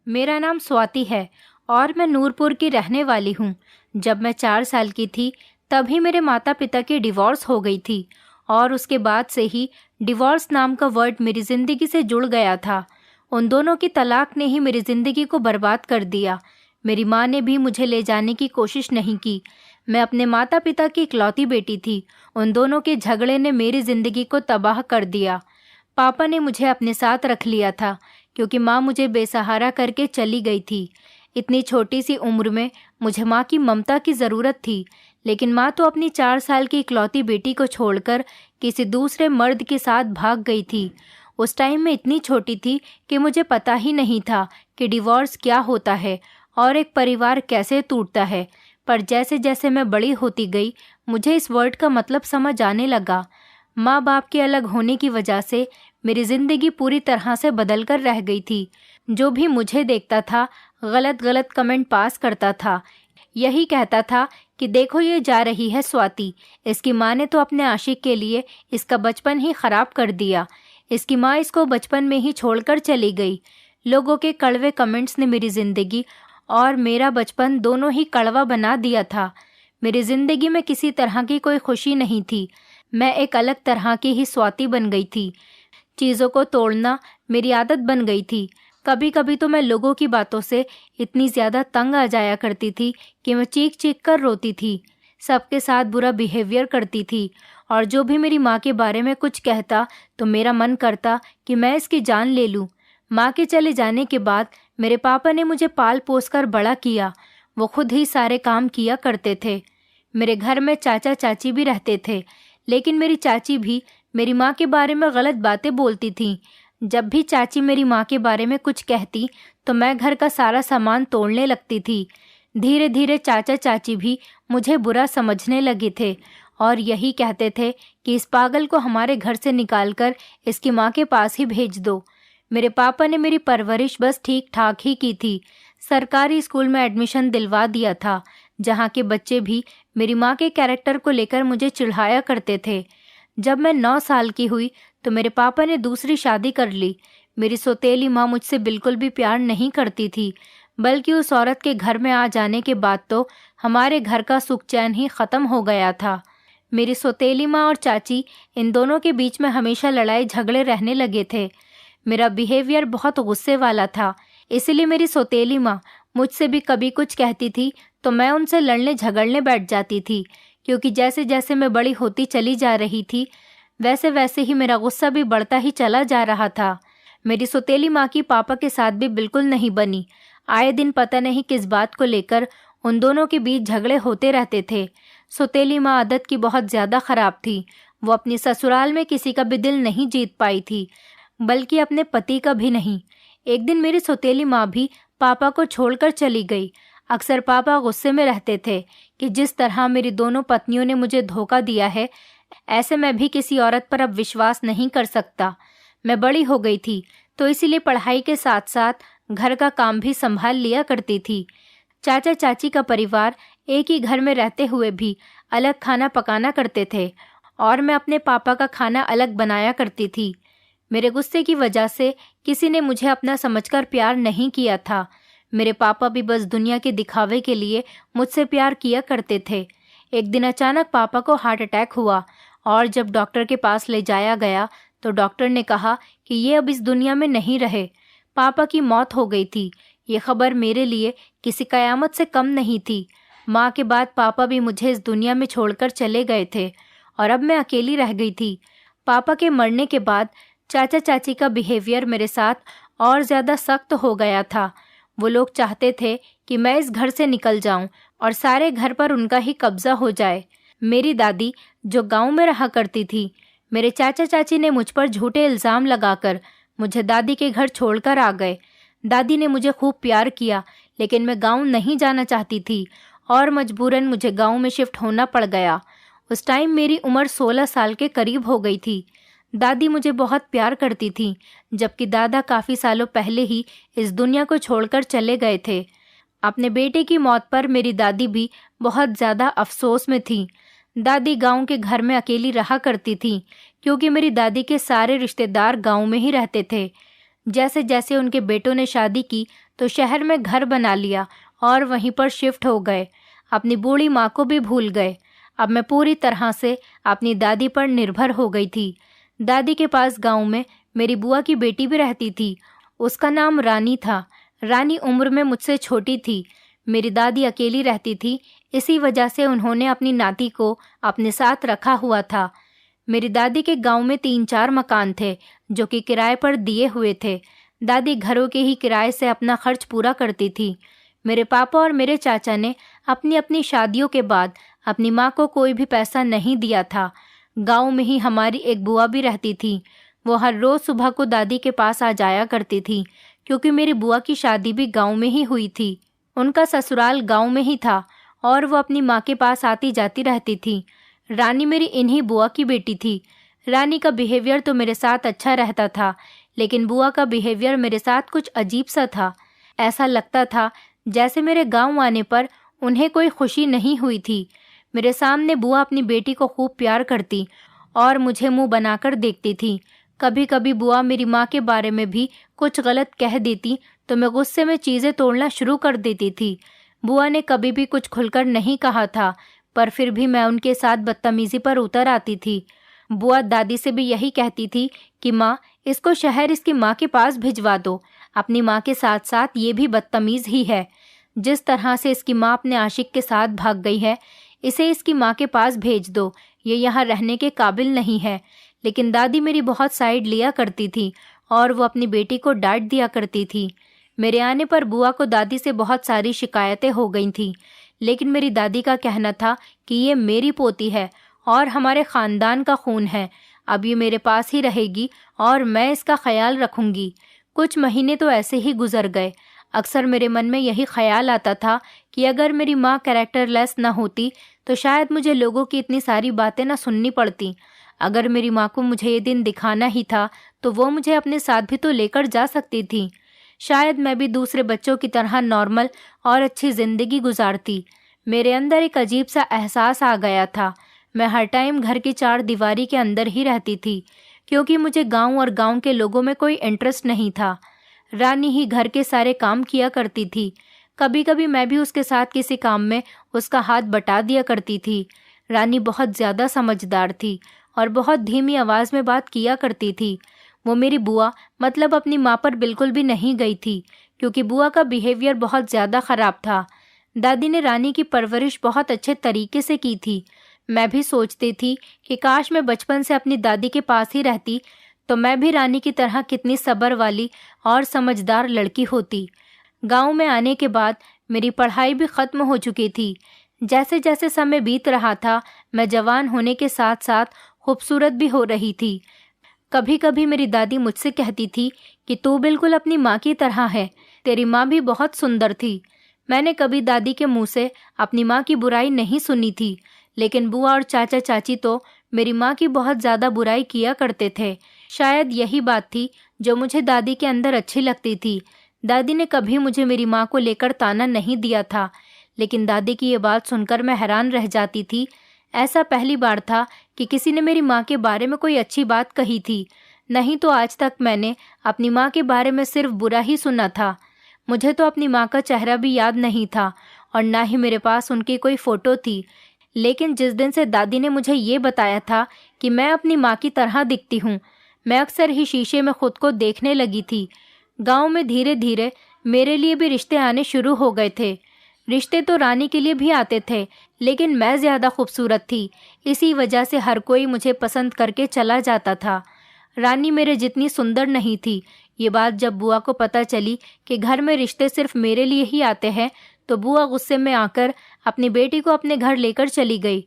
मेरा नाम स्वाति है और मैं नूरपुर की रहने वाली हूँ। जब मैं 4 साल की थी तभी मेरे माता पिता की डिवोर्स हो गई थी और उसके बाद से ही डिवोर्स नाम का वर्ड मेरी ज़िंदगी से जुड़ गया था। उन दोनों की तलाक ने ही मेरी ज़िंदगी को बर्बाद कर दिया। मेरी माँ ने भी मुझे ले जाने की कोशिश नहीं की। मैं अपने माता पिता की इकलौती बेटी थी। उन दोनों के झगड़े ने मेरी ज़िंदगी को तबाह कर दिया। पापा ने मुझे अपने साथ रख लिया था क्योंकि माँ मुझे बेसहारा करके चली गई थी। इतनी छोटी सी उम्र में मुझे माँ की ममता की ज़रूरत थी, लेकिन माँ तो अपनी 4 साल की इकलौती बेटी को छोड़कर किसी दूसरे मर्द के साथ भाग गई थी। उस टाइम मैं इतनी छोटी थी कि मुझे पता ही नहीं था कि डिवोर्स क्या होता है और एक परिवार कैसे टूटता है। पर जैसे जैसे मैं बड़ी होती गई मुझे इस वर्ड का मतलब समझ आने लगा। माँ बाप के अलग होने की वजह से मेरी ज़िंदगी पूरी तरह से बदल कर रह गई थी। जो भी मुझे देखता था गलत गलत कमेंट पास करता था। यही कहता था कि देखो ये जा रही है स्वाति, इसकी माँ ने तो अपने आशिक के लिए इसका बचपन ही ख़राब कर दिया। इसकी माँ इसको बचपन में ही छोड़कर चली गई। लोगों के कड़वे कमेंट्स ने मेरी ज़िंदगी और मेरा बचपन दोनों ही कड़वा बना दिया था। मेरी ज़िंदगी में किसी तरह की कोई खुशी नहीं थी। मैं एक अलग तरह की ही स्वाति बन गई थी। चीज़ों को तोड़ना मेरी आदत बन गई थी। कभी कभी तो मैं लोगों की बातों से इतनी ज़्यादा तंग आ जाया करती थी कि मैं चीख चीख कर रोती थी। सबके साथ बुरा बिहेवियर करती थी और जो भी मेरी माँ के बारे में कुछ कहता तो मेरा मन करता कि मैं इसकी जान ले लूँ। माँ के चले जाने के बाद मेरे पापा ने मुझे पाल पोस कर बड़ा किया। वो खुद ही सारे काम किया करते थे। मेरे घर में चाचा चाची भी रहते थे, लेकिन मेरी चाची भी मेरी माँ के बारे में गलत बातें बोलती थीं। जब भी चाची मेरी माँ के बारे में कुछ कहती तो मैं घर का सारा सामान तोड़ने लगती थी। धीरे धीरे चाचा चाची भी मुझे बुरा समझने लगे थे और यही कहते थे कि इस पागल को हमारे घर से निकालकर इसकी माँ के पास ही भेज दो। मेरे पापा ने मेरी परवरिश बस ठीक ठाक ही की थी। सरकारी स्कूल में एडमिशन दिलवा दिया था, जहाँ के बच्चे भी मेरी माँ के कैरेक्टर को लेकर मुझे चिढ़ाया करते थे। जब मैं 9 साल की हुई तो मेरे पापा ने दूसरी शादी कर ली। मेरी सौतेली माँ मुझसे बिल्कुल भी प्यार नहीं करती थी, बल्कि उस औरत के घर में आ जाने के बाद तो हमारे घर का सुख चैन ही ख़त्म हो गया था। मेरी सौतेली माँ और चाची, इन दोनों के बीच में हमेशा लड़ाई झगड़े रहने लगे थे। मेरा बिहेवियर बहुत गुस्से वाला था, इसलिए मेरी सौतेली माँ मुझसे भी कभी कुछ कहती थी तो मैं उनसे लड़ने झगड़ने बैठ जाती थी। क्योंकि जैसे जैसे मैं बड़ी होती चली जा रही थी वैसे वैसे ही मेरा गुस्सा भी बढ़ता ही चला जा रहा था। मेरी सौतेली माँ की पापा के साथ भी बिल्कुल नहीं बनी। आए दिन पता नहीं किस बात को लेकर उन दोनों के बीच झगड़े होते रहते थे। सौतेली माँ आदत की बहुत ज़्यादा ख़राब थी। वो अपनी ससुराल में किसी का भी दिल नहीं जीत पाई थी, बल्कि अपने पति का भी नहीं। एक दिन मेरी सौतेली माँ भी पापा को छोड़कर चली गई। अक्सर पापा गुस्से में रहते थे कि जिस तरह मेरी दोनों पत्नियों ने मुझे धोखा दिया है, ऐसे मैं भी किसी औरत पर अब विश्वास नहीं कर सकता। मैं बड़ी हो गई थी तो इसीलिए पढ़ाई के साथ साथ घर का काम भी संभाल लिया करती थी। चाचा चाची का परिवार एक ही घर में रहते हुए भी अलग खाना पकाना करते थे और मैं अपने पापा का खाना अलग बनाया करती थी। मेरे गुस्से की वजह से किसी ने मुझे अपना समझकर प्यार नहीं किया था। मेरे पापा भी बस दुनिया के दिखावे के लिए मुझसे प्यार किया करते थे। एक दिन अचानक पापा को हार्ट अटैक हुआ और जब डॉक्टर के पास ले जाया गया तो डॉक्टर ने कहा कि ये अब इस दुनिया में नहीं रहे। पापा की मौत हो गई थी। ये खबर मेरे लिए किसी कयामत से कम नहीं थी। माँ के बाद पापा भी मुझे इस दुनिया में छोड़कर चले गए थे और अब मैं अकेली रह गई थी। पापा के मरने के बाद चाचा चाची का बिहेवियर मेरे साथ और ज़्यादा सख्त हो गया था। वो लोग चाहते थे कि मैं इस घर से निकल जाऊं और सारे घर पर उनका ही कब्जा हो जाए। मेरी दादी जो गांव में रहा करती थी, मेरे चाचा चाची ने मुझ पर झूठे इल्ज़ाम लगाकर मुझे दादी के घर छोड़कर आ गए। दादी ने मुझे खूब प्यार किया, लेकिन मैं गांव नहीं जाना चाहती थी और मजबूरन मुझे गांव में शिफ्ट होना पड़ गया। उस टाइम मेरी उम्र 16 साल के करीब हो गई थी। दादी मुझे बहुत प्यार करती थी, जबकि दादा काफ़ी सालों पहले ही इस दुनिया को छोड़कर चले गए थे। अपने बेटे की मौत पर मेरी दादी भी बहुत ज़्यादा अफसोस में थी। दादी गांव के घर में अकेली रहा करती थी क्योंकि मेरी दादी के सारे रिश्तेदार गांव में ही रहते थे। जैसे जैसे उनके बेटों ने शादी की तो शहर में घर बना लिया और वहीं पर शिफ्ट हो गए। अपनी बूढ़ी माँ को भी भूल गए। अब मैं पूरी तरह से अपनी दादी पर निर्भर हो गई थी। दादी के पास गांव में मेरी बुआ की बेटी भी रहती थी। उसका नाम रानी था। रानी उम्र में मुझसे छोटी थी। मेरी दादी अकेली रहती थी, इसी वजह से उन्होंने अपनी नाती को अपने साथ रखा हुआ था। मेरी दादी के गांव में 3-4 मकान थे जो कि किराए पर दिए हुए थे। दादी घरों के ही किराए से अपना खर्च पूरा करती थी। मेरे पापा और मेरे चाचा ने अपनी अपनी शादियों के बाद अपनी माँ को कोई भी पैसा नहीं दिया था। गांव में ही हमारी एक बुआ भी रहती थी। वो हर रोज सुबह को दादी के पास आ जाया करती थी, क्योंकि मेरी बुआ की शादी भी गांव में ही हुई थी। उनका ससुराल गांव में ही था और वो अपनी माँ के पास आती जाती रहती थी। रानी मेरी इन्हीं बुआ की बेटी थी। रानी का बिहेवियर तो मेरे साथ अच्छा रहता था, लेकिन बुआ का बिहेवियर मेरे साथ कुछ अजीब सा था। ऐसा लगता था जैसे मेरे गांव आने पर उन्हें कोई खुशी नहीं हुई थी। मेरे सामने बुआ अपनी बेटी को खूब प्यार करती और मुझे मुंह बनाकर देखती थी। कभी कभी बुआ मेरी माँ के बारे में भी कुछ गलत कह देती तो मैं गुस्से में चीज़ें तोड़ना शुरू कर देती थी। बुआ ने कभी भी कुछ खुलकर नहीं कहा था, पर फिर भी मैं उनके साथ बदतमीजी पर उतर आती थी। बुआ दादी से भी यही कहती थी कि माँ, इसको शहर इसकी माँ के पास भिजवा दो। अपनी माँ के साथ साथ ये भी बदतमीज ही है। जिस तरह से इसकी माँ अपने आशिक के साथ भाग गई है, इसे इसकी माँ के पास भेज दो। ये यहाँ रहने के काबिल नहीं है। लेकिन दादी मेरी बहुत साइड लिया करती थी और वो अपनी बेटी को डांट दिया करती थी। मेरे आने पर बुआ को दादी से बहुत सारी शिकायतें हो गई थी, लेकिन मेरी दादी का कहना था कि ये मेरी पोती है और हमारे खानदान का खून है। अब ये मेरे पास ही रहेगी और मैं इसका ख्याल रखूंगी। कुछ महीने तो ऐसे ही गुजर गए। अक्सर मेरे मन में यही ख्याल आता था कि अगर मेरी माँ कैरेक्टरलेस न होती तो शायद मुझे लोगों की इतनी सारी बातें न सुननी पड़ती। अगर मेरी माँ को मुझे ये दिन दिखाना ही था तो वो मुझे अपने साथ भी तो लेकर जा सकती थी। शायद मैं भी दूसरे बच्चों की तरह नॉर्मल और अच्छी ज़िंदगी गुजारती। मेरे अंदर एक अजीब सा एहसास आ गया था। मैं हर टाइम घर की 4 दीवारी के अंदर ही रहती थी, क्योंकि मुझे गांव और गांव के लोगों में कोई इंटरेस्ट नहीं था। रानी ही घर के सारे काम किया करती थी। कभी कभी मैं भी उसके साथ किसी काम में उसका हाथ बटा दिया करती थी। रानी बहुत ज़्यादा समझदार थी और बहुत धीमी आवाज़ में बात किया करती थी। वो मेरी बुआ मतलब अपनी माँ पर बिल्कुल भी नहीं गई थी, क्योंकि बुआ का बिहेवियर बहुत ज़्यादा ख़राब था। दादी ने रानी की परवरिश बहुत अच्छे तरीके से की थी। मैं भी सोचती थी कि काश मैं बचपन से अपनी दादी के पास ही रहती तो मैं भी रानी की तरह कितनी सब्र वाली और समझदार लड़की होती। गांव में आने के बाद मेरी पढ़ाई भी ख़त्म हो चुकी थी। जैसे जैसे समय बीत रहा था, मैं जवान होने के साथ साथ खूबसूरत भी हो रही थी। कभी कभी मेरी दादी मुझसे कहती थी कि तू बिल्कुल अपनी माँ की तरह है, तेरी माँ भी बहुत सुंदर थी। मैंने कभी दादी के मुंह से अपनी माँ की बुराई नहीं सुनी थी, लेकिन बुआ और चाचा चाची तो मेरी माँ की बहुत ज़्यादा बुराई किया करते थे। शायद यही बात थी जो मुझे दादी के अंदर अच्छी लगती थी। दादी ने कभी मुझे मेरी माँ को लेकर ताना नहीं दिया था, लेकिन दादी की ये बात सुनकर मैं हैरान रह जाती थी। ऐसा पहली बार था कि किसी ने मेरी माँ के बारे में कोई अच्छी बात कही थी। नहीं तो आज तक मैंने अपनी माँ के बारे में सिर्फ बुरा ही सुना था। मुझे तो अपनी माँ का चेहरा भी याद नहीं था और ना ही मेरे पास उनकी कोई फ़ोटो थी। लेकिन जिस दिन से दादी ने मुझे ये बताया था कि मैं अपनी माँ की तरह दिखती हूँ, मैं अक्सर ही शीशे में खुद को देखने लगी थी। गांव में धीरे धीरे मेरे लिए भी रिश्ते आने शुरू हो गए थे। रिश्ते तो रानी के लिए भी आते थे, लेकिन मैं ज़्यादा खूबसूरत थी, इसी वजह से हर कोई मुझे पसंद करके चला जाता था। रानी मेरे जितनी सुंदर नहीं थी। ये बात जब बुआ को पता चली कि घर में रिश्ते सिर्फ मेरे लिए ही आते हैं, तो बुआ गुस्से में आकर अपनी बेटी को अपने घर लेकर चली गई।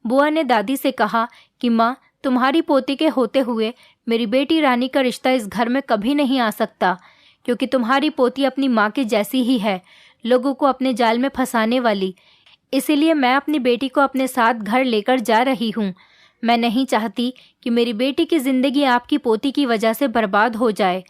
बुआ ने दादी से कहा कि माँ, तुम्हारी पोती के होते हुए मेरी बेटी रानी का रिश्ता इस घर में कभी नहीं आ सकता, क्योंकि तुम्हारी पोती अपनी माँ के जैसी ही है, लोगों को अपने जाल में फंसाने वाली। इसीलिए मैं अपनी बेटी को अपने साथ घर लेकर जा रही हूँ। मैं नहीं चाहती कि मेरी बेटी की ज़िंदगी आपकी पोती की वजह से बर्बाद हो जाए।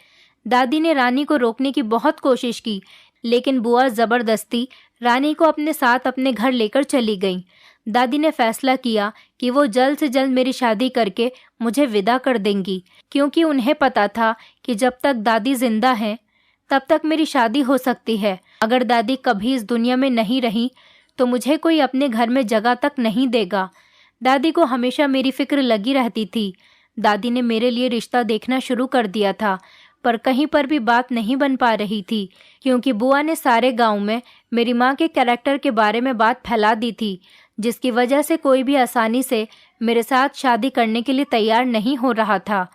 दादी ने रानी को रोकने की बहुत कोशिश की, लेकिन बुआ ज़बरदस्ती रानी को अपने साथ अपने घर लेकर चली गई। दादी ने फैसला किया कि वो जल्द से जल्द मेरी शादी करके मुझे विदा कर देंगी, क्योंकि उन्हें पता था कि जब तक दादी जिंदा हैं तब तक मेरी शादी हो सकती है। अगर दादी कभी इस दुनिया में नहीं रही तो मुझे कोई अपने घर में जगह तक नहीं देगा। दादी को हमेशा मेरी फिक्र लगी रहती थी। दादी ने मेरे लिए रिश्ता देखना शुरू कर दिया था, पर कहीं पर भी बात नहीं बन पा रही थी, क्योंकि बुआ ने सारे गांव में मेरी माँ के कैरेक्टर के बारे में बात फैला दी थी, जिसकी वजह से कोई भी आसानी से मेरे साथ शादी करने के लिए तैयार नहीं हो रहा था।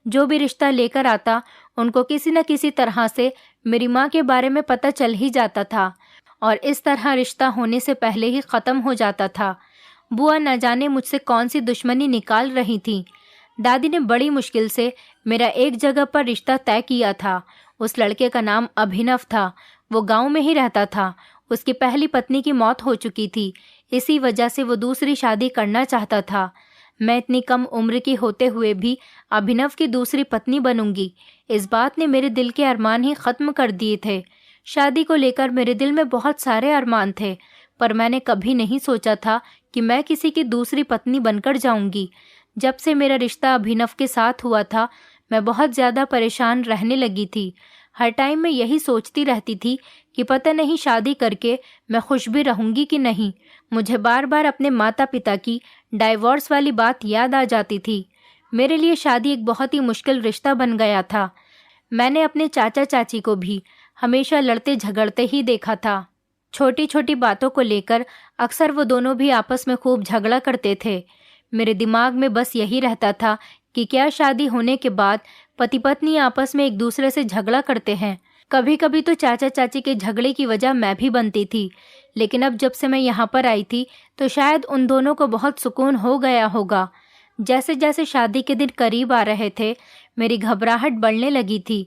जो भी रिश्ता लेकर आता उनको किसी न किसी तरह से मेरी माँ के बारे में पता चल ही जाता था, और इस तरह रिश्ता होने से पहले ही ख़त्म हो जाता था। बुआ न जाने मुझसे कौन सी दुश्मनी निकाल रही थी। दादी ने बड़ी मुश्किल से मेरा एक जगह पर रिश्ता तय किया था। उस लड़के का नाम अभिनव था। वो गांव में ही रहता था। उसकी पहली पत्नी की मौत हो चुकी थी, इसी वजह से वो दूसरी शादी करना चाहता था। मैं इतनी कम उम्र की होते हुए भी अभिनव की दूसरी पत्नी बनूंगी, इस बात ने मेरे दिल के अरमान ही ख़त्म कर दिए थे। शादी को लेकर मेरे दिल में बहुत सारे अरमान थे, पर मैंने कभी नहीं सोचा था कि मैं किसी की दूसरी पत्नी बनकर जाऊंगी। जब से मेरा रिश्ता अभिनव के साथ हुआ था, मैं बहुत ज़्यादा परेशान रहने लगी थी। हर टाइम मैं यही सोचती रहती थी कि पता नहीं शादी करके मैं खुश भी रहूंगी कि नहीं। मुझे बार बार अपने माता पिता की डाइवोर्स वाली बात याद आ जाती थी। मेरे लिए शादी एक बहुत ही मुश्किल रिश्ता बन गया था। मैंने अपने चाचा चाची को भी हमेशा लड़ते झगड़ते ही देखा था। छोटी छोटी बातों को लेकर अक्सर वो दोनों भी आपस में खूब झगड़ा करते थे। मेरे दिमाग में बस यही रहता था कि क्या शादी होने के बाद पति पत्नी आपस में एक दूसरे से झगड़ा करते हैं। कभी कभी तो चाचा चाची के झगड़े की वजह मैं भी बनती थी, लेकिन अब जब से मैं यहाँ पर आई थी तो शायद उन दोनों को बहुत सुकून हो गया होगा। जैसे जैसे शादी के दिन करीब आ रहे थे, मेरी घबराहट बढ़ने लगी थी।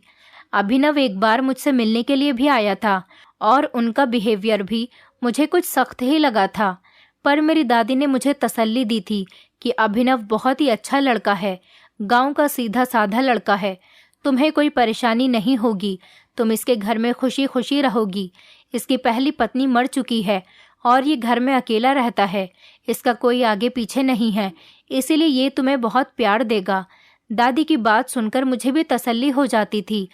अभिनव एक बार मुझसे मिलने के लिए भी आया था और उनका बिहेवियर भी मुझे कुछ सख्त ही लगा था, पर मेरी दादी ने मुझे तसल्ली दी थी कि अभिनव बहुत ही अच्छा लड़का है, गांव का सीधा साधा लड़का है, तुम्हें कोई परेशानी नहीं होगी, तुम इसके घर में खुशी खुशी रहोगी। इसकी पहली पत्नी मर चुकी है और ये घर में अकेला रहता है, इसका कोई आगे पीछे नहीं है, इसीलिए ये तुम्हें बहुत प्यार देगा। दादी की बात सुनकर मुझे भी तसल्ली हो जाती थी।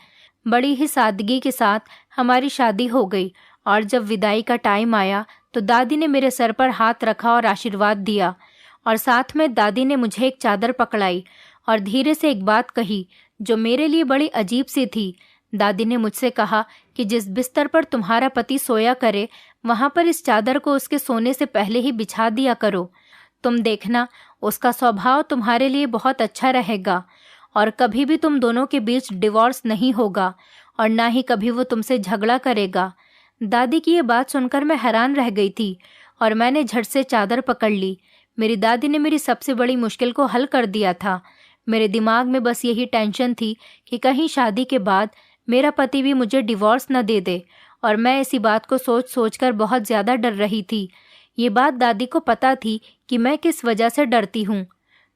बड़ी ही सादगी के साथ हमारी शादी हो गई, और जब विदाई का टाइम आया तो दादी ने मेरे सर पर हाथ रखा और आशीर्वाद दिया, और साथ में दादी ने मुझे एक चादर पकड़ाई और धीरे से एक बात कही जो मेरे लिए बड़ी अजीब सी थी। दादी ने मुझसे कहा कि जिस बिस्तर पर तुम्हारा पति सोया करे वहां पर इस चादर को उसके सोने से पहले ही बिछा दिया करो। तुम देखना, उसका स्वभाव तुम्हारे लिए बहुत अच्छा रहेगा और कभी भी तुम दोनों के बीच डिवोर्स नहीं होगा और ना ही कभी वो तुमसे झगड़ा करेगा। दादी की ये बात सुनकर मैं हैरान रह गई थी और मैंने झट से चादर पकड़ ली। मेरी दादी ने मेरी सबसे बड़ी मुश्किल को हल कर दिया था। मेरे दिमाग में बस यही टेंशन थी कि कहीं शादी के बाद मेरा पति भी मुझे डिवोर्स न दे दे, और मैं इसी बात को सोच सोचकर बहुत ज़्यादा डर रही थी। ये बात दादी को पता थी कि मैं किस वजह से डरती हूँ,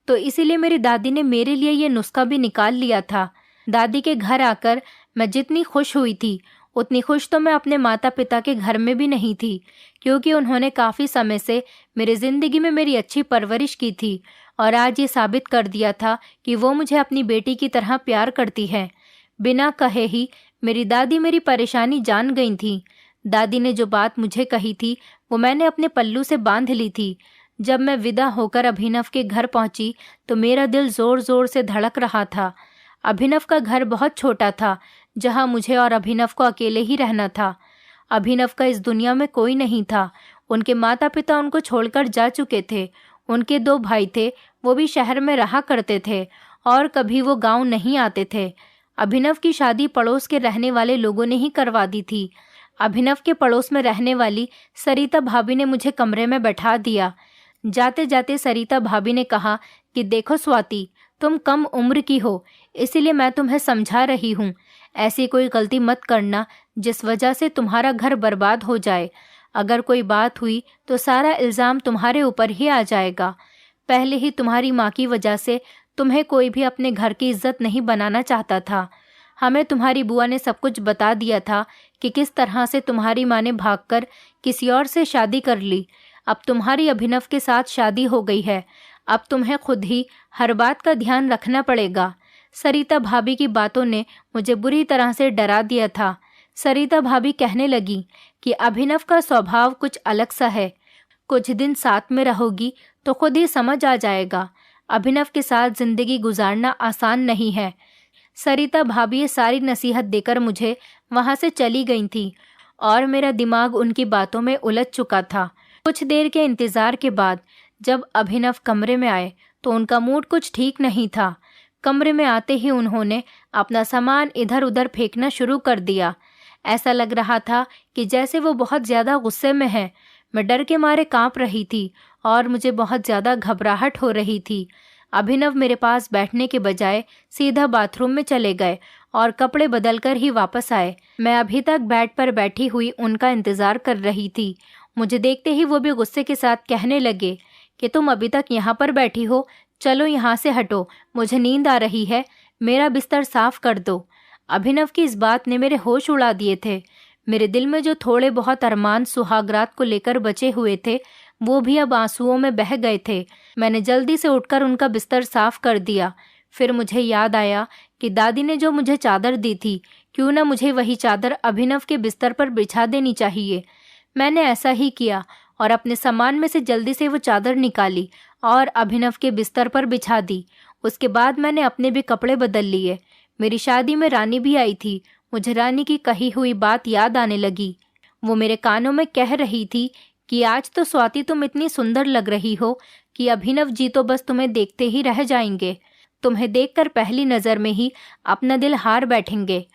तो इसीलिए मेरी दादी ने मेरे लिए ये नुस्खा भी निकाल लिया था। दादी के घर आकर मैं जितनी खुश हुई थी उतनी खुश तो मैं अपने माता पिता के घर में भी नहीं थी, क्योंकि उन्होंने काफ़ी समय से मेरी ज़िंदगी में मेरी अच्छी परवरिश की थी और आज ये साबित कर दिया था कि वो मुझे अपनी बेटी की तरह प्यार करती है। बिना कहे ही मेरी दादी मेरी परेशानी जान गई थी। दादी ने जो बात मुझे कही थी वो मैंने अपने पल्लू से बांध ली थी। जब मैं विदा होकर अभिनव के घर पहुंची तो मेरा दिल ज़ोर ज़ोर से धड़क रहा था। अभिनव का घर बहुत छोटा था, जहां मुझे और अभिनव को अकेले ही रहना था। अभिनव का इस दुनिया में कोई नहीं था। उनके माता पिता उनको छोड़कर जा चुके थे। उनके 2 भाई थे, वो भी शहर में रहा करते थे और कभी वो गांव नहीं आते थे। अभिनव की शादी पड़ोस के रहने वाले लोगों ने ही करवा दी थी। अभिनव के पड़ोस में रहने वाली सरिता भाभी ने मुझे कमरे में बैठा दिया। जाते जाते सरिता भाभी ने कहा कि देखो स्वाति, तुम कम उम्र की हो, इसीलिए मैं तुम्हें समझा रही हूँ। ऐसी कोई गलती मत करना जिस वजह से तुम्हारा घर बर्बाद हो जाए। अगर कोई बात हुई तो सारा इल्ज़ाम तुम्हारे ऊपर ही आ जाएगा। पहले ही तुम्हारी माँ की वजह से तुम्हें कोई भी अपने घर की इज्जत नहीं बनाना चाहता था। हमें तुम्हारी बुआ ने सब कुछ बता दिया था कि किस तरह से तुम्हारी माँ ने भागकर किसी और से शादी कर ली। अब तुम्हारी अभिनव के साथ शादी हो गई है, अब तुम्हें खुद ही हर बात का ध्यान रखना पड़ेगा। सरिता भाभी की बातों ने मुझे बुरी तरह से डरा दिया था। सरिता भाभी कहने लगी कि अभिनव का स्वभाव कुछ अलग सा है, कुछ दिन साथ में रहोगी तो खुद ही समझ आ जाएगा। अभिनव के साथ जिंदगी गुजारना आसान नहीं है। सरिता भाभी ये सारी नसीहत देकर मुझे वहां से चली गई थी और मेरा दिमाग उनकी बातों में उलझ चुका था। कुछ देर के इंतजार के बाद जब अभिनव कमरे में आए तो उनका मूड कुछ ठीक नहीं था। कमरे में आते ही उन्होंने अपना सामान इधर उधर फेंकना शुरू कर दिया। ऐसा लग रहा था कि जैसे वो बहुत ज़्यादा गुस्से में हैं। मैं डर के मारे कांप रही थी और मुझे बहुत ज़्यादा घबराहट हो रही थी। अभिनव मेरे पास बैठने के बजाय सीधा बाथरूम में चले गए और कपड़े बदलकर ही वापस आए। मैं अभी तक बेड पर बैठी हुई उनका इंतज़ार कर रही थी। मुझे देखते ही वो भी गुस्से के साथ कहने लगे कि तुम अभी तक यहाँ पर बैठी हो, चलो यहाँ से हटो, मुझे नींद आ रही है, मेरा बिस्तर साफ कर दो। अभिनव की इस बात ने मेरे होश उड़ा दिए थे। मेरे दिल में जो थोड़े बहुत अरमान सुहागरात को लेकर बचे हुए थे वो भी अब आंसुओं में बह गए थे। मैंने जल्दी से उठकर उनका बिस्तर साफ कर दिया। फिर मुझे याद आया कि दादी ने जो मुझे चादर दी थी, क्यों ना मुझे वही चादर अभिनव के बिस्तर पर बिछा देनी चाहिए। मैंने ऐसा ही किया और अपने सामान में से जल्दी से वो चादर निकाली और अभिनव के बिस्तर पर बिछा दी। उसके बाद मैंने अपने भी कपड़े बदल लिए। मेरी शादी में रानी भी आई थी। मुझे रानी की कही हुई बात याद आने लगी। वो मेरे कानों में कह रही थी कि आज तो स्वाति तुम इतनी सुंदर लग रही हो कि अभिनव जी तो बस तुम्हें देखते ही रह जाएंगे, तुम्हें देखकर पहली नज़र में ही अपना दिल हार बैठेंगे।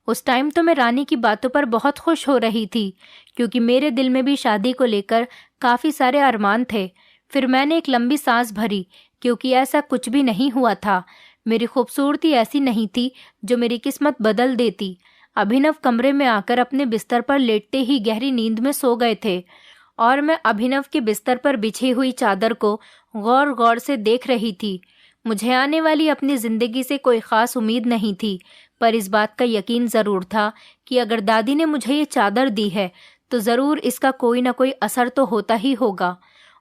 उस टाइम तो मैं रानी की बातों पर बहुत खुश हो रही थी क्योंकि मेरे दिल में भी शादी को लेकर काफ़ी सारे अरमान थे। फिर मैंने एक लंबी सांस भरी क्योंकि ऐसा कुछ भी नहीं हुआ था। मेरी खूबसूरती ऐसी नहीं थी जो मेरी किस्मत बदल देती। अभिनव कमरे में आकर अपने बिस्तर पर लेटते ही गहरी नींद में सो गए थे और मैं अभिनव के बिस्तर पर बिछी हुई चादर को गौर गौर से देख रही थी। मुझे आने वाली अपनी ज़िंदगी से कोई ख़ास उम्मीद नहीं थी, पर इस बात का यकीन ज़रूर था कि अगर दादी ने मुझे ये चादर दी है तो ज़रूर इसका कोई ना कोई असर तो होता ही होगा।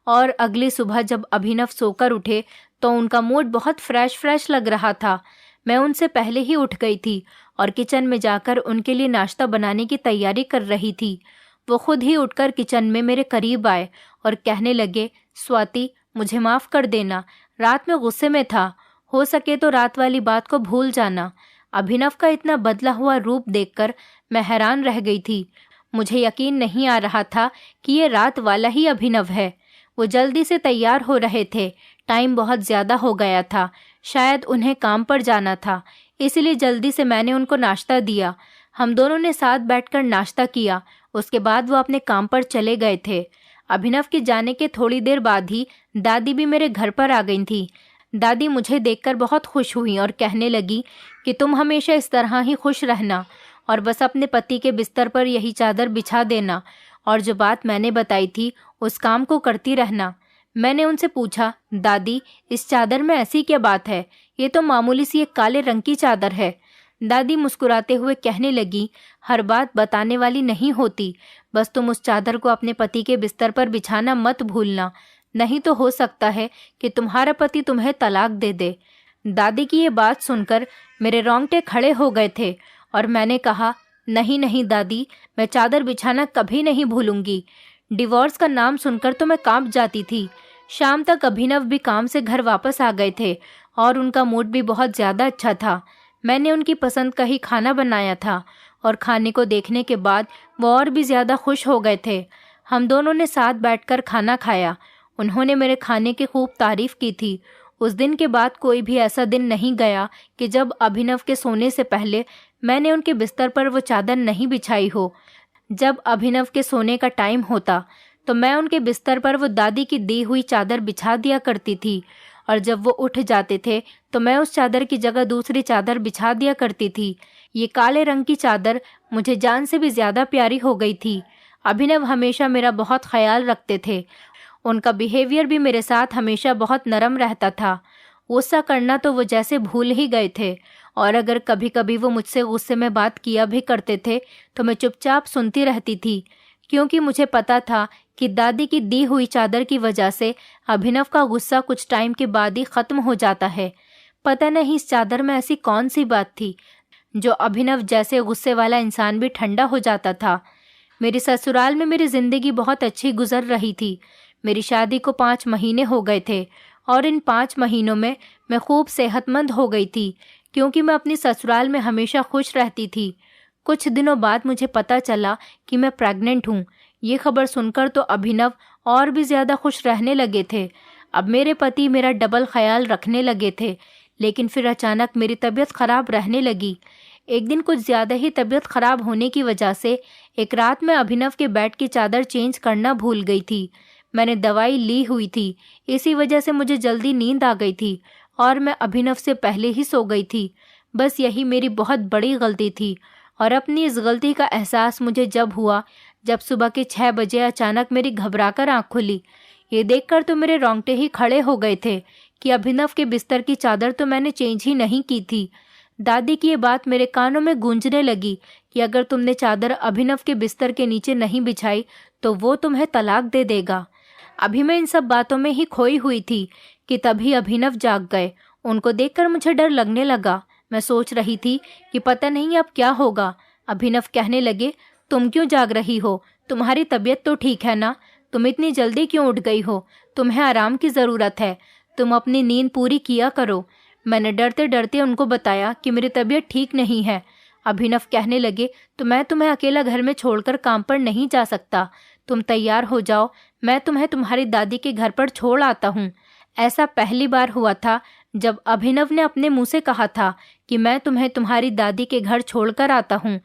और अगली सुबह जब अभिनव सोकर उठे तो उनका मूड बहुत फ्रेश लग रहा था। मैं उनसे पहले ही उठ गई थी और किचन में जाकर उनके लिए नाश्ता बनाने की तैयारी कर रही थी। वो खुद ही उठकर किचन में मेरे करीब आए और कहने लगे, स्वाति मुझे माफ़ कर देना, रात में गुस्से में था, हो सके तो रात वाली बात को भूल जाना। अभिनव का इतना बदला हुआ रूप देखकर मैं हैरान रह गई थी। मुझे यकीन नहीं आ रहा था कि ये रात वाला ही अभिनव है। वो जल्दी से तैयार हो रहे थे। टाइम बहुत ज़्यादा हो गया था, शायद उन्हें काम पर जाना था, इसलिए जल्दी से मैंने उनको नाश्ता दिया। हम दोनों ने साथ बैठकर नाश्ता किया। उसके बाद वो अपने काम पर चले गए थे। अभिनव के जाने के थोड़ी देर बाद ही दादी भी मेरे घर पर आ गई थी। दादी मुझे देखकर बहुत खुश हुई और कहने लगी कि तुम हमेशा इस तरह ही खुश रहना और बस अपने पति के बिस्तर पर यही चादर बिछा देना और जो बात मैंने बताई थी उस काम को करती रहना। मैंने उनसे पूछा, दादी इस चादर में ऐसी क्या बात है, ये तो मामूली सी एक काले रंग की चादर है। दादी मुस्कुराते हुए कहने लगी, हर बात बताने वाली नहीं होती, बस तुम उस चादर को अपने पति के बिस्तर पर बिछाना मत भूलना, नहीं तो हो सकता है कि तुम्हारा पति तुम्हें तलाक दे दे। दादी की ये बात सुनकर मेरे रोंगटे खड़े हो गए थे और मैंने कहा, नहीं नहीं दादी, मैं चादर बिछाना कभी नहीं भूलूंगी। डिवोर्स का नाम सुनकर तो मैं कांप जाती थी। शाम तक अभिनव भी काम से घर वापस आ गए थे और उनका मूड भी बहुत ज़्यादा अच्छा था। मैंने उनकी पसंद का ही खाना बनाया था और खाने को देखने के बाद वो और भी ज़्यादा खुश हो गए थे। हम दोनों ने साथ बैठकर खाना खाया। उन्होंने मेरे खाने की खूब तारीफ़ की थी। उस दिन के बाद कोई भी ऐसा दिन नहीं गया कि जब अभिनव के सोने से पहले मैंने उनके बिस्तर पर वो चादर नहीं बिछाई हो। जब अभिनव के सोने का टाइम होता तो मैं उनके बिस्तर पर वो दादी की दी हुई चादर बिछा दिया करती थी और जब वो उठ जाते थे तो मैं उस चादर की जगह दूसरी चादर बिछा दिया करती थी। ये काले रंग की चादर मुझे जान से भी ज़्यादा प्यारी हो गई थी। अभिनव हमेशा मेरा बहुत ख्याल रखते थे। उनका बिहेवियर भी मेरे साथ हमेशा बहुत नरम रहता था। गुस्सा करना तो वो जैसे भूल ही गए थे और अगर कभी कभी वो मुझसे गुस्से में बात किया भी करते थे तो मैं चुपचाप सुनती रहती थी क्योंकि मुझे पता था कि दादी की दी हुई चादर की वजह से अभिनव का गुस्सा कुछ टाइम के बाद ही खत्म हो जाता है। पता नहीं इस चादर में ऐसी कौन सी बात थी जो अभिनव जैसे गुस्से वाला इंसान भी ठंडा हो जाता था। मेरे ससुराल में मेरी जिंदगी बहुत अच्छी गुजर रही थी। मेरी शादी को 5 महीने हो गए थे और इन 5 महीनों में मैं खूब सेहतमंद हो गई थी, क्योंकि मैं अपनी ससुराल में हमेशा खुश रहती थी। कुछ दिनों बाद मुझे पता चला कि मैं प्रेग्नेंट हूँ। ये खबर सुनकर तो अभिनव और भी ज़्यादा खुश रहने लगे थे। अब मेरे पति मेरा डबल ख्याल रखने लगे थे, लेकिन फिर अचानक मेरी तबीयत खराब रहने लगी। एक दिन कुछ ज़्यादा ही तबीयत खराब होने की वजह से एक रात में अभिनव के बेड की चादर चेंज करना भूल गई थी। मैंने दवाई ली हुई थी, इसी वजह से मुझे जल्दी नींद आ गई थी और मैं अभिनव से पहले ही सो गई थी। बस यही मेरी बहुत बड़ी गलती थी और अपनी इस गलती का एहसास मुझे जब हुआ जब सुबह के 6 बजे अचानक मेरी घबराकर आँख खुली। ये देखकर तो मेरे रोंगटे ही खड़े हो गए थे कि अभिनव के बिस्तर की चादर तो मैंने चेंज ही नहीं की थी। दादी की ये बात मेरे कानों में गूंजने लगी कि अगर तुमने चादर अभिनव के बिस्तर के नीचे नहीं बिछाई तो वो तुम्हें तलाक दे देगा। अभी मैं इन सब बातों में ही खोई हुई थी कि तभी अभिनव जाग गए। उनको देखकर मुझे डर लगने लगा। मैं सोच रही थी कि पता नहीं अब क्या होगा। अभिनव कहने लगे, तुम क्यों जाग रही हो? तुम्हारी तबीयत तो ठीक है ना? तुम इतनी जल्दी क्यों उठ गई हो? तुम्हें आराम की ज़रूरत है। तुम अपनी नींद पूरी किया करो। मैंने डरते डरते उनको बताया कि मेरी तबीयत ठीक नहीं है। अभिनव कहने लगे, तो मैं तुम्हें अकेला घर में छोड़कर काम पर नहीं जा सकता। तुम तैयार हो जाओ, मैं तुम्हें तुम्हारी दादी के घर पर छोड़ आता हूँ। ऐसा पहली बार हुआ था जब अभिनव ने अपने मुंह से कहा था कि मैं तुम्हें तुम्हारी दादी के घर छोड़कर आता हूँ।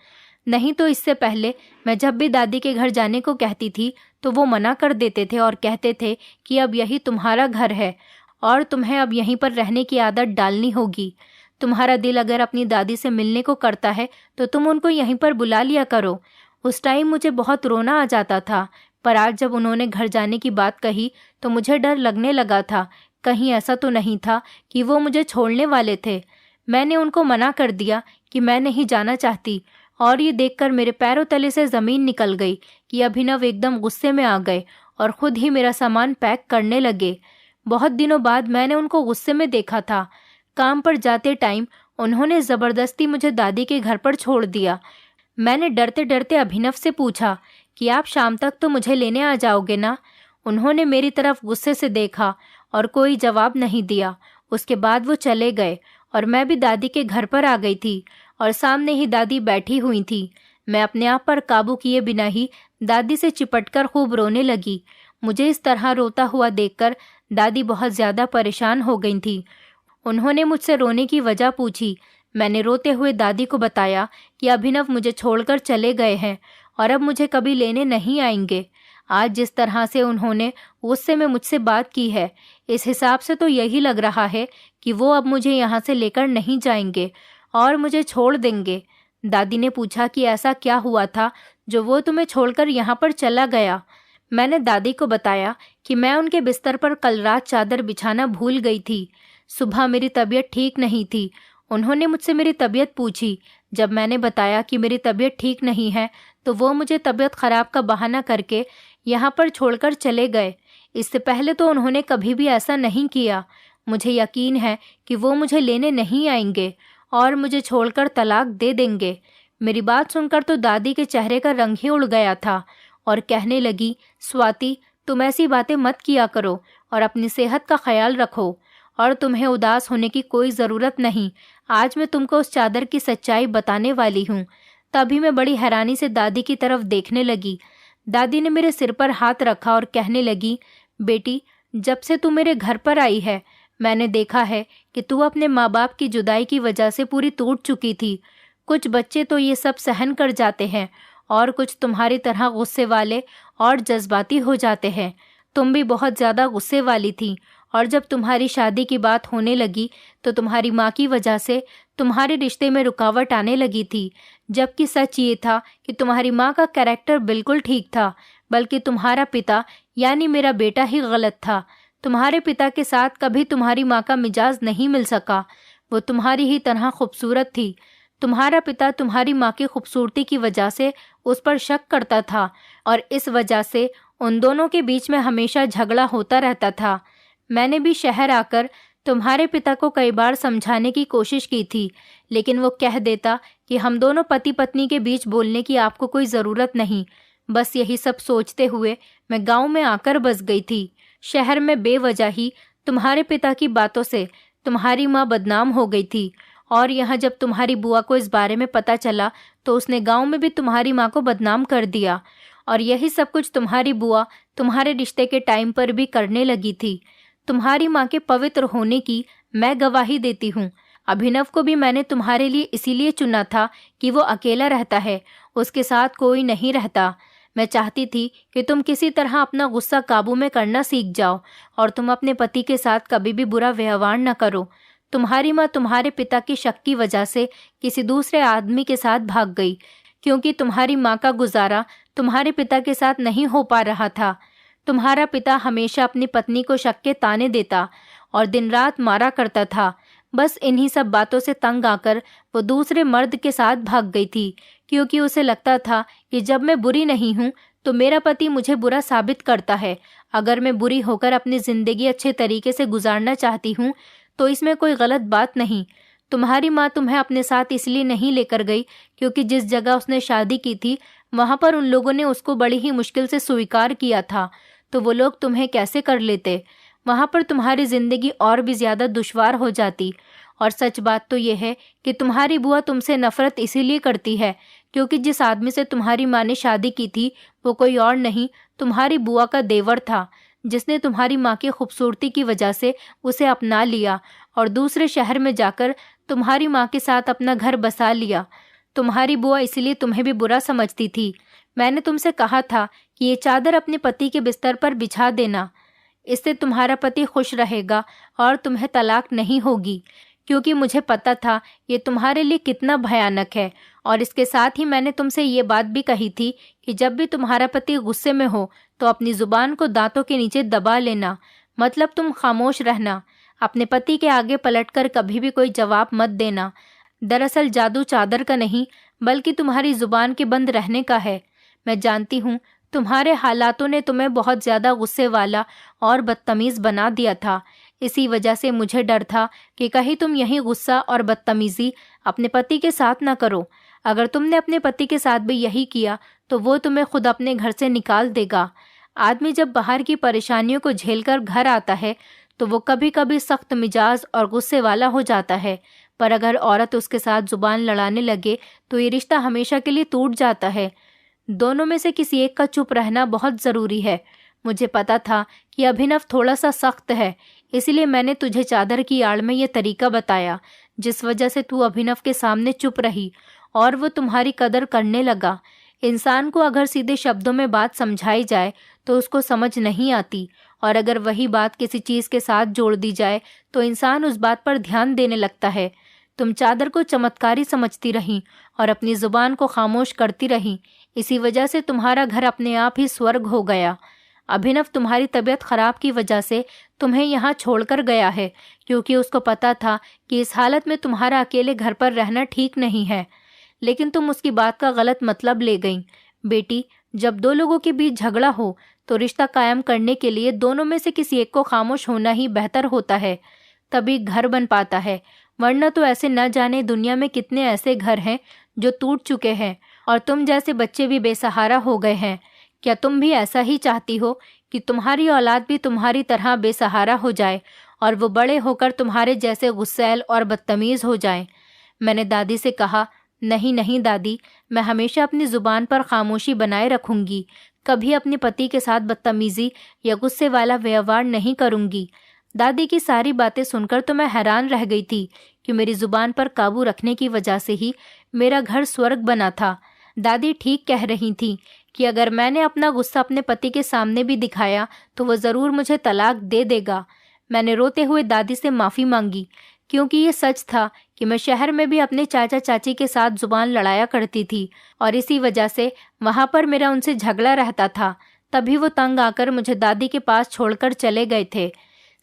नहीं तो इससे पहले मैं जब भी दादी के घर जाने को कहती थी तो वो मना कर देते थे और कहते थे कि अब यही तुम्हारा घर है और तुम्हें अब यहीं पर रहने की आदत डालनी होगी। तुम्हारा दिल अगर अपनी दादी से मिलने को करता है तो तुम उनको यहीं पर बुला लिया करो। उस टाइम मुझे बहुत रोना आ जाता था, पर आज जब उन्होंने घर जाने की बात कही तो मुझे डर लगने लगा था। कहीं ऐसा तो नहीं था कि वो मुझे छोड़ने वाले थे। मैंने उनको मना कर दिया कि मैं नहीं जाना चाहती और ये देखकर मेरे पैरों तले से ज़मीन निकल गई कि अभिनव एकदम गुस्से में आ गए और ख़ुद ही मेरा सामान पैक करने लगे। बहुत दिनों बाद मैंने उनको गुस्से में देखा था। काम पर जाते टाइम उन्होंने ज़बरदस्ती मुझे दादी के घर पर छोड़ दिया। मैंने डरते डरते अभिनव से पूछा कि आप शाम तक तो मुझे लेने आ जाओगे ना? उन्होंने मेरी तरफ गुस्से से देखा और कोई जवाब नहीं दिया। उसके बाद वो चले गए और मैं भी दादी के घर पर आ गई थी और सामने ही दादी बैठी हुई थी। मैं अपने आप पर काबू किए बिना ही दादी से चिपटकर खूब रोने लगी। मुझे इस तरह रोता हुआ देखकर दादी बहुत ज़्यादा परेशान हो गई थी। उन्होंने मुझसे रोने की वजह पूछी। मैंने रोते हुए दादी को बताया कि अभिनव मुझे छोड़कर चले गए हैं और अब मुझे कभी लेने नहीं आएंगे। आज जिस तरह से उन्होंने गुस्से में मुझसे बात की है, इस हिसाब से तो यही लग रहा है कि वो अब मुझे यहाँ से लेकर नहीं जाएंगे और मुझे छोड़ देंगे। दादी ने पूछा कि ऐसा क्या हुआ था जो वो तुम्हें छोड़कर यहाँ पर चला गया? मैंने दादी को बताया कि मैं उनके बिस्तर पर कल रात चादर बिछाना भूल गई थी। सुबह मेरी तबीयत ठीक नहीं थी। उन्होंने मुझसे मेरी तबीयत पूछी। जब मैंने बताया कि मेरी तबीयत ठीक नहीं है तो वो मुझे तबीयत ख़राब का बहाना करके यहाँ पर छोड़कर चले गए। इससे पहले तो उन्होंने कभी भी ऐसा नहीं किया। मुझे यकीन है कि वो मुझे लेने नहीं आएंगे और मुझे छोड़कर तलाक दे देंगे। मेरी बात सुनकर तो दादी के चेहरे का रंग ही उड़ गया था और कहने लगी, स्वाति, तुम ऐसी बातें मत किया करो और अपनी सेहत का ख्याल रखो और तुम्हें उदास होने की कोई ज़रूरत नहीं। आज मैं तुमको उस चादर की सच्चाई बताने वाली हूँ। तभी मैं बड़ी हैरानी से दादी की तरफ देखने लगी। दादी ने मेरे सिर पर हाथ रखा और कहने लगी, बेटी, जब से तू मेरे घर पर आई है मैंने देखा है कि तू अपने माँ बाप की जुदाई की वजह से पूरी टूट चुकी थी। कुछ बच्चे तो ये सब सहन कर जाते हैं और कुछ तुम्हारी तरह गुस्से वाले और जज्बाती हो जाते हैं। तुम भी बहुत ज़्यादा गुस्से वाली थी और जब तुम्हारी शादी की बात होने लगी तो तुम्हारी माँ की वजह से तुम्हारे रिश्ते में रुकावट आने लगी थी। जबकि सच ये था कि तुम्हारी माँ का कैरेक्टर बिल्कुल ठीक था, बल्कि तुम्हारा पिता यानी मेरा बेटा ही गलत था। तुम्हारे पिता के साथ कभी तुम्हारी माँ का मिजाज नहीं मिल सका। वो तुम्हारी ही तरह खूबसूरत थी। तुम्हारा पिता तुम्हारी माँ की खूबसूरती की वजह से उस पर शक करता था और इस वजह से उन दोनों के बीच में हमेशा झगड़ा होता रहता था। मैंने भी शहर आकर तुम्हारे पिता को कई बार समझाने की कोशिश की थी, लेकिन वो कह देता कि हम दोनों पति पत्नी के बीच बोलने की आपको कोई ज़रूरत नहीं। बस यही सब सोचते हुए मैं गांव में आकर बस गई थी। शहर में बेवजह ही तुम्हारे पिता की बातों से तुम्हारी माँ बदनाम हो गई थी, और यहाँ जब तुम्हारी बुआ को इस बारे में पता चला तो उसने गांव में भी तुम्हारी माँ को बदनाम कर दिया। और यही सब कुछ तुम्हारी बुआ तुम्हारे रिश्ते के टाइम पर भी करने लगी थी। तुम्हारी माँ के पवित्र होने की मैं गवाही देती हूँ। अभिनव को भी मैंने तुम्हारे लिए इसीलिए चुना था कि वो अकेला रहता है, उसके साथ कोई नहीं रहता। मैं चाहती थी कि तुम किसी तरह अपना गुस्सा काबू में करना सीख जाओ और तुम अपने पति के साथ कभी भी बुरा व्यवहार न करो। तुम्हारी माँ तुम्हारे पिता की शक की वजह से किसी दूसरे आदमी के साथ भाग गई, क्योंकि तुम्हारी माँ का गुजारा तुम्हारे पिता के साथ नहीं हो पा रहा था। तुम्हारा पिता हमेशा अपनी पत्नी को शक के ताने देता और दिन रात मारा करता था। बस इन्हीं सब बातों से तंग आकर वो दूसरे मर्द के साथ भाग गई थी, क्योंकि उसे लगता था कि जब मैं बुरी नहीं हूँ तो मेरा पति मुझे बुरा साबित करता है। अगर मैं बुरी होकर अपनी जिंदगी अच्छे तरीके से गुजारना चाहती हूँ तो इसमें कोई गलत बात नहीं। तुम्हारी माँ तुम्हें अपने साथ इसलिए नहीं लेकर गई क्योंकि जिस जगह उसने शादी की थी वहाँ पर उन लोगों ने उसको बड़ी ही मुश्किल से स्वीकार किया था, तो वो लोग तुम्हें कैसे कर लेते। वहाँ पर तुम्हारी जिंदगी और भी ज्यादा दुश्वार हो जाती। और सच बात तो यह है कि तुम्हारी बुआ तुमसे नफरत इसीलिए करती है क्योंकि जिस आदमी से तुम्हारी माँ ने शादी की थी वो कोई और नहीं, तुम्हारी बुआ का देवर था, जिसने तुम्हारी माँ की खूबसूरती की वजह से उसे अपना लिया और दूसरे शहर में जाकर तुम्हारी माँ के साथ अपना घर बसा लिया। तुम्हारी बुआ इसलिए तुम्हें भी बुरा समझती थी। मैंने तुमसे कहा था कि ये चादर अपने पति के बिस्तर पर बिछा देना, इससे तुम्हारा पति खुश रहेगा और तुम्हें तलाक नहीं होगी, क्योंकि मुझे पता था ये तुम्हारे लिए कितना भयानक है। और इसके साथ ही मैंने तुमसे ये बात भी कही थी कि जब भी तुम्हारा पति गुस्से में हो तो अपनी जुबान को दांतों के नीचे दबा लेना, मतलब तुम खामोश रहना। अपने पति के आगे पलटकर कभी भी कोई जवाब मत देना। दरअसल जादू चादर का नहीं बल्कि तुम्हारी जुबान के बंद रहने का है। मैं जानती हूँ तुम्हारे हालातों ने तुम्हें बहुत ज्यादा गुस्से वाला और बदतमीज बना दिया था। इसी वजह से मुझे डर था कि कहीं तुम यही गुस्सा और बदतमीजी अपने पति के साथ ना करो। अगर तुमने अपने पति के साथ भी यही किया तो वो तुम्हें खुद अपने घर से निकाल देगा। आदमी जब बाहर की परेशानियों को झेलकर घर आता है तो वो कभी कभी सख्त मिजाज और गुस्से वाला हो जाता है, पर अगर औरत उसके साथ जुबान लड़ाने लगे तो ये रिश्ता हमेशा के लिए टूट जाता है। दोनों में से किसी एक का चुप रहना बहुत ज़रूरी है। मुझे पता था कि अभिनव थोड़ा सा सख्त है, इसलिए मैंने तुझे चादर की आड़ में यह तरीका बताया जिस वजह से तू अभिनव के सामने चुप रही और वो तुम्हारी कदर करने लगा। इंसान को अगर सीधे शब्दों में बात समझाई जाए तो उसको समझ नहीं आती, और अगर वही बात किसी चीज़ के साथ जोड़ दी जाए तो इंसान उस बात पर ध्यान देने लगता है। तुम चादर को चमत्कारी समझती रहीं और अपनी जुबान को खामोश करती रहीं। इसी वजह से तुम्हारा घर अपने आप ही स्वर्ग हो गया। अभिनव तुम्हारी तबीयत खराब की वजह से तुम्हें यहाँ छोड़कर गया है, क्योंकि उसको पता था कि इस हालत में तुम्हारा अकेले घर पर रहना ठीक नहीं है। लेकिन तुम उसकी बात का गलत मतलब ले गई। बेटी, जब दो लोगों के बीच झगड़ा हो तो रिश्ता कायम करने के लिए दोनों में से किसी एक को खामोश होना ही बेहतर होता है, तभी घर बन पाता है। वरना तो ऐसे न जाने दुनिया में कितने ऐसे घर हैं जो टूट चुके हैं और तुम जैसे बच्चे भी बेसहारा हो गए हैं। क्या तुम भी ऐसा ही चाहती हो कि तुम्हारी औलाद भी तुम्हारी तरह बेसहारा हो जाए और वो बड़े होकर तुम्हारे जैसे गुस्सैल और बदतमीज हो जाएं? मैंने दादी से कहा, नहीं नहीं दादी, मैं हमेशा अपनी जुबान पर खामोशी बनाए रखूंगी, कभी अपने पति के साथ बदतमीजी या गुस्से वाला व्यवहार नहीं करूंगी। दादी की सारी बातें सुनकर तो मैं हैरान रह गई थी कि मेरी जुबान पर काबू रखने की वजह से ही मेरा घर स्वर्ग बना था। दादी ठीक कह रही थी कि अगर मैंने अपना गुस्सा अपने पति के सामने भी दिखाया तो वो ज़रूर मुझे तलाक दे देगा। मैंने रोते हुए दादी से माफ़ी मांगी, क्योंकि ये सच था कि मैं शहर में भी अपने चाचा चाची के साथ जुबान लड़ाया करती थी और इसी वजह से वहाँ पर मेरा उनसे झगड़ा रहता था। तभी वो तंग आकर मुझे दादी के पास छोड़कर चले गए थे।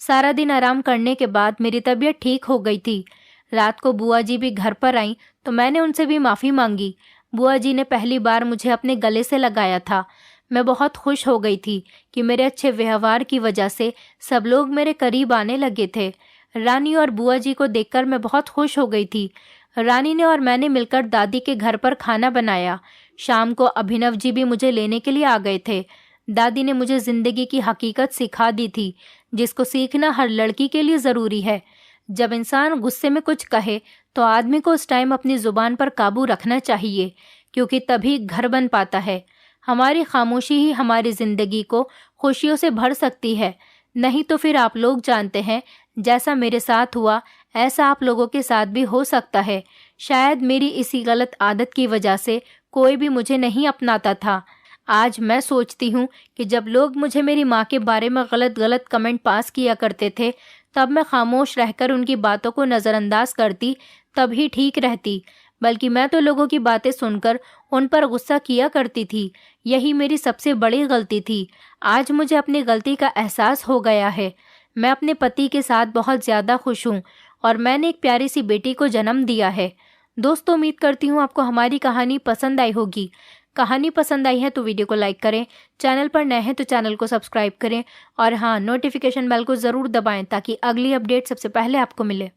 सारा दिन आराम करने के बाद मेरी तबीयत ठीक हो गई थी। रात को बुआ जी भी घर पर आई तो मैंने उनसे भी माफ़ी मांगी। बुआ जी ने पहली बार मुझे अपने गले से लगाया था। मैं बहुत खुश हो गई थी कि मेरे अच्छे व्यवहार की वजह से सब लोग मेरे करीब आने लगे थे। रानी और बुआ जी को देखकर मैं बहुत खुश हो गई थी। रानी ने और मैंने मिलकर दादी के घर पर खाना बनाया। शाम को अभिनव जी भी मुझे लेने के लिए आ गए थे। दादी ने मुझे जिंदगी की हकीकत सिखा दी थी, जिसको सीखना हर लड़की के लिए ज़रूरी है। जब इंसान गुस्से में कुछ कहे तो आदमी को उस टाइम अपनी ज़ुबान पर काबू रखना चाहिए, क्योंकि तभी घर बन पाता है। हमारी खामोशी ही हमारी ज़िंदगी को खुशियों से भर सकती है। नहीं तो फिर आप लोग जानते हैं, जैसा मेरे साथ हुआ ऐसा आप लोगों के साथ भी हो सकता है। शायद मेरी इसी गलत आदत की वजह से कोई भी मुझे नहीं अपनाता था। आज मैं सोचती हूँ कि जब लोग मुझे मेरी माँ के बारे में गलत गलत कमेंट पास किया करते थे, तब मैं खामोश रहकर उनकी बातों को नज़रअंदाज करती, तभी ठीक रहती। बल्कि मैं तो लोगों की बातें सुनकर उन पर गुस्सा किया करती थी। यही मेरी सबसे बड़ी गलती थी। आज मुझे अपनी गलती का एहसास हो गया है। मैं अपने पति के साथ बहुत ज़्यादा खुश हूँ और मैंने एक प्यारी सी बेटी को जन्म दिया है। दोस्तों, उम्मीद करती हूँ आपको हमारी कहानी पसंद आई होगी। कहानी पसंद आई है तो वीडियो को लाइक करें, चैनल पर नए हैं तो चैनल को सब्सक्राइब करें और हाँ, नोटिफिकेशन बेल को ज़रूर दबाएं ताकि अगली अपडेट सबसे पहले आपको मिले।